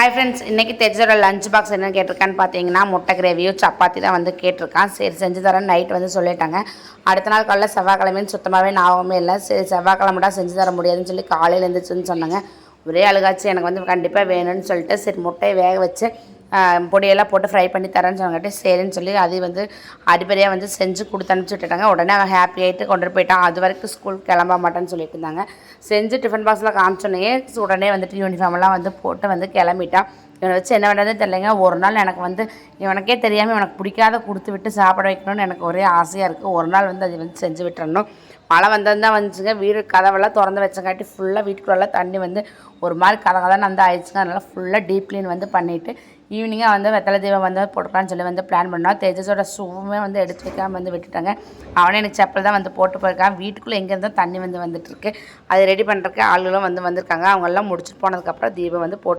Hi friends, இன்றைக்கி தேஜஸோட lunch box என்ன கேட்டிருக்கான்னு பார்த்தீங்கன்னா முட்டை கிரேவியும் சப்பாத்தி தான் வந்து கேட்டிருக்கான். சரி செஞ்சு தரேன் நைட் வந்து சொல்லிட்டாங்க. அடுத்த நாள் காலையில் செவ்வாய்க்கிழமைன்னு சுத்தமாகவே ஞாபகமே இல்லை. சரி செவ்வாய்க்கிழமை தான் செஞ்சு தர முடியாதுன்னு சொல்லி காலையில் எழுந்திரிச்சுன்னு சொன்னாங்க. ஒரே அழுகாச்சு. எனக்கு வந்து கண்டிப்பாக வேணும்னு சொல்லிட்டு சரி முட்டையை வேக வச்சு பொடியெல்லாம் போட்டு ஃப்ரை பண்ணி தரேன்னு சொன்னாங்கட்டு சரின்னு சொல்லி அது வந்து அடிப்படையாக வந்து செஞ்சு கொடுத்து அனுப்பிச்சி விட்டுட்டாங்க. உடனே அவன் ஹாப்பி ஆகிட்டு கொண்டுட்டு போயிட்டான். அது வரைக்கும் ஸ்கூல் கிளம்ப மாட்டேன்னு சொல்லிட்டு இருந்தாங்க. செஞ்சு டிஃபன் பாக்ஸில் காமிச்சோன்னே உடனே வந்துட்டு யூனிஃபார்ம்லாம் வந்து போட்டு வந்து கிளம்பிட்டான். இவனை வச்சு என்ன பண்ணுறதுன்னு தெரியலைங்க. ஒரு நாள் எனக்கு வந்து இவனுக்கே தெரியாமல் எனக்கு பிடிக்காத கொடுத்து விட்டு சாப்பிட வைக்கணும்னு எனக்கு ஒரே ஆசையாக இருக்குது. ஒரு நாள் வந்து அதை வந்து செஞ்சு விட்டுறணும். மழை வந்தது தான் வந்துச்சுங்க. வீடு கதவெல்லாம் திறந்து வச்சங்காட்டி ஃபுல்லாக வீட்டுக்குள்ளெல்லாம் தண்ணி வந்து ஒரு மாதிரி கதகதான் வந்து ஆயிடுச்சுங்க. அதனால் ஃபுல்லாக டீப் க்ளீன் வந்து பண்ணிவிட்டு ஈவினிங்காக வந்து வெத்தலை தீபம் வந்து போட்டுக்கலான்னு சொல்லி வந்து பிளான் பண்ணோம். தேஜஸோட ஷூவுமே வந்து எடுத்து வைக்காமல் வந்து விட்டுட்டாங்க. அவனே எனக்கு செப்பல் தான் வந்து போட்டு போயிருக்கான். வீட்டுக்குள்ளே எங்கேருந்தோ தண்ணி வந்து வந்துட்டுருக்கு. அது ரெடி பண்ணுறதுக்கு ஆளுகளும் வந்து வந்திருக்காங்க. அவங்கெல்லாம் முடிச்சுட்டு போனதுக்கப்புறம் தீபம் வந்து போட்டு